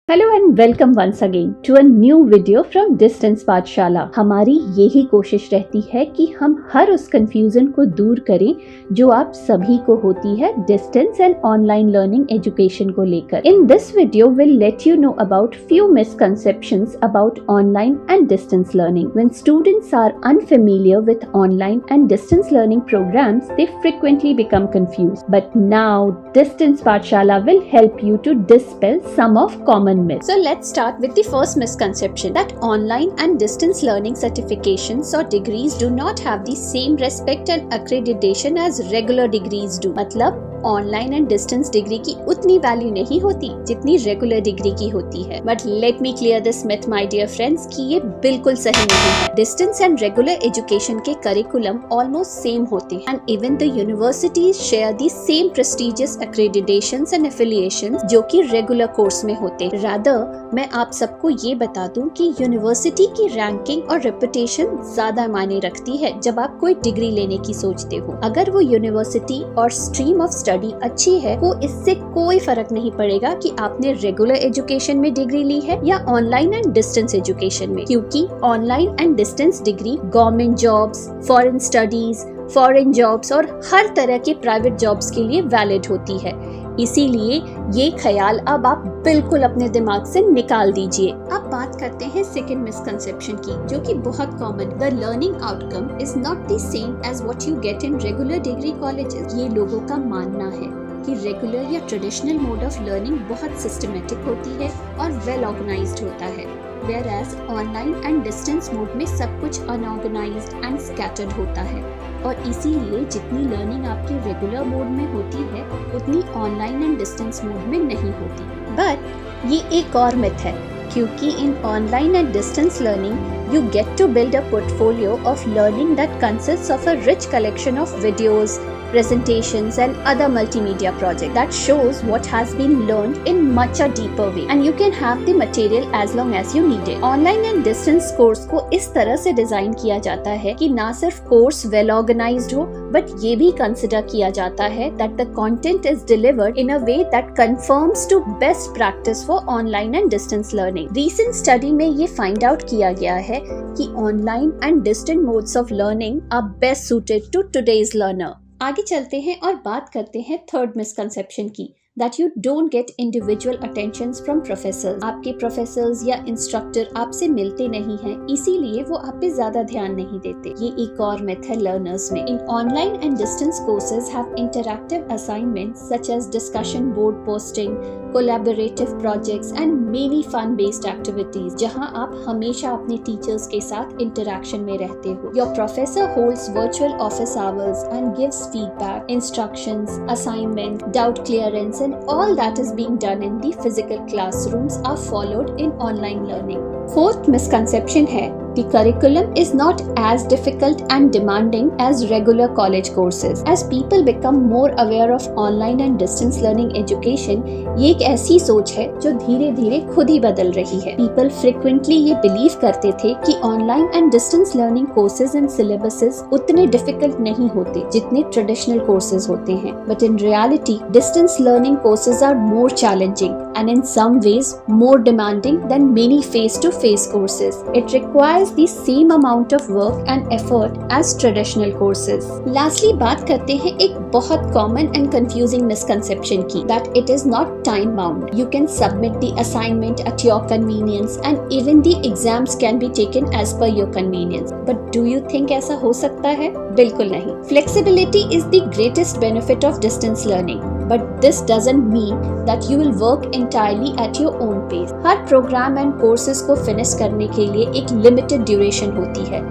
Hello and welcome once again to a new video from distance Pathshala. हमारी यही कोशिश रहती है कि हम हर उस कंफ्यूजन को दूर करें जो आप सभी को होती है distance and online learning education को लेकर। In this video will let you know about few misconceptions about online and distance learning. When students are unfamiliar with online and distance learning programs, they frequently become confused. But now Distance Pathshala will help you to dispel some of common myths. So let's start with the first misconception that online and distance learning certifications or degrees do not have the same respect and accreditation as regular degrees do. मतलब online and distance degree की उतनी value नहीं होती जितनी regular degree की होती है। But let me clear this myth my dear friends कि ये बिल्कुल सही नहीं है। डिस्टेंस एंड रेगुलर एजुकेशन के करिकुलम ऑलमोस्ट सेम होते हैं and even the universities share the same prestigious accreditations and affiliations जो कि रेगुलर कोर्स में होते। रादर मैं आप सबको ये बता दूं कि यूनिवर्सिटी की रैंकिंग और रेपुटेशन ज्यादा मायने रखती है जब आप कोई डिग्री लेने की सोचते हो। अगर वो यूनिवर्सिटी और स्ट्रीम ऑफ स्टडी अच्छी है तो इससे कोई फर्क नहीं पड़ेगा कि आपने रेगुलर एजुकेशन में डिग्री ली है या ऑनलाइन एंड डिस्टेंस एजुकेशन में, क्योंकि online and distance degree government jobs, foreign studies, foreign jobs और हर तरह के प्राइवेट जॉब्स के लिए वैलिड होती है। इसीलिए ये ख्याल अब आप बिल्कुल अपने दिमाग से निकाल दीजिए। अब बात करते हैं सेकंड मिसकंसेप्शन की, जो कि बहुत common. The learning outcome is not the same as what you get in regular degree colleges. ये लोगों का मानना है कि रेगुलर या ट्रेडिशनल मोड ऑफ लर्निंग बहुत सिस्टमेटिक होती है और वेल ऑर्गेनाइज्ड होता है, whereas online and distance mode में सब कुछ अनऑर्गेनाइज्ड एंड स्कैटर्ड होता है। और इसीलिए जितनी लर्निंग आपके रेगुलर मोड में होती है उतनी ऑनलाइन एंड डिस्टेंस मोड में नहीं होती। बट ये एक और मिथ है, क्योंकि in online and distance learning you get to build a portfolio of learning that consists of a rich collection of videos, presentations and other multimedia projects that shows what has been learned in much a deeper way, and you can have the material as long as you need it. Online and distance course को इस तरह से design किया जाता है कि ना सिर्फ कोर्स वेल ऑर्गेनाइज्ड हो, बट ये भी कंसिडर किया जाता है that the content is delivered in a way that conforms to best practice for online and distance learning. Recent study में ये find out किया गया है कि online and distant modes of learning are best suited to today's learner. आगे चलते हैं और बात करते हैं थर्ड मिसकंसेप्शन की, that you don't get individual attentions from professors. आपके प्रोफेसर्स या इंस्ट्रक्टर आपसे मिलते नहीं हैं, इसीलिए वो आप पे ज्यादा ध्यान नहीं देते। ये एक और मिथ है लर्नर्स में। In online and distance courses have interactive assignments such as discussion board posting, collaborative projects and many fun based activities, जहां आप हमेशा अपने टीचर्स के साथ इंटरैक्शन में रहते हो। Your professor holds virtual office hours and gives feedback, instructions, assignment, doubt clearance and all that is being done in the physical classrooms are followed in online learning. Fourth misconception है the curriculum is not as difficult and demanding as regular college courses. As people become more aware of online and distance learning education, ये एक ऐसी सोच है जो धीरे धीरे खुद ही बदल रही है। People frequently ये believe करते थे कि online and distance learning courses and syllabuses उतने difficult नहीं होते जितने traditional courses होते हैं। But in reality, distance learning courses are more challenging and in some ways more demanding than many face-to-face courses. It requires the same amount of work and effort as traditional courses. Lastly, बात करते हैं एक बहुत common and confusing misconception की, that it is not time bound. You can submit the assignment at your convenience and even the exams can be taken as per your convenience. But do you think ऐसा हो सकता है? बिल्कुल नहीं। Flexibility is the greatest benefit of distance learning. But this doesn't mean that you will work entirely at your own pace. हर program and courses को finish करने के लिए एक लिमिटेड ड्यूरेशन होती है,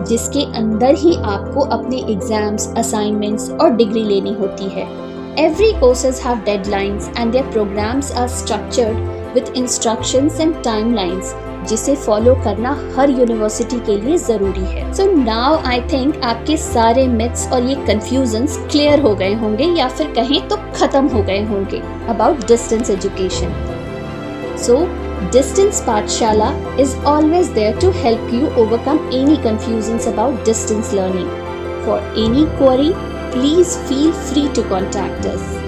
जिसके अंदर ही आपको अपने एग्जाम्स, असाइनमेंट्स और डिग्री लेनी होती है। Every courses have deadlines and their programs are structured with instructions and timelines, जिसे फॉलो करना हर यूनिवर्सिटी के लिए जरूरी है। सो नाउ आई थिंक आपके सारे मिथ्स और ये कंफ्यूजन्स क्लियर हो गए होंगे, या फिर कहें तो खत्म हो गए होंगे about distance education. So distance Pathshala is always there to help you overcome any confusions about distance learning. For any query, please feel free to contact us.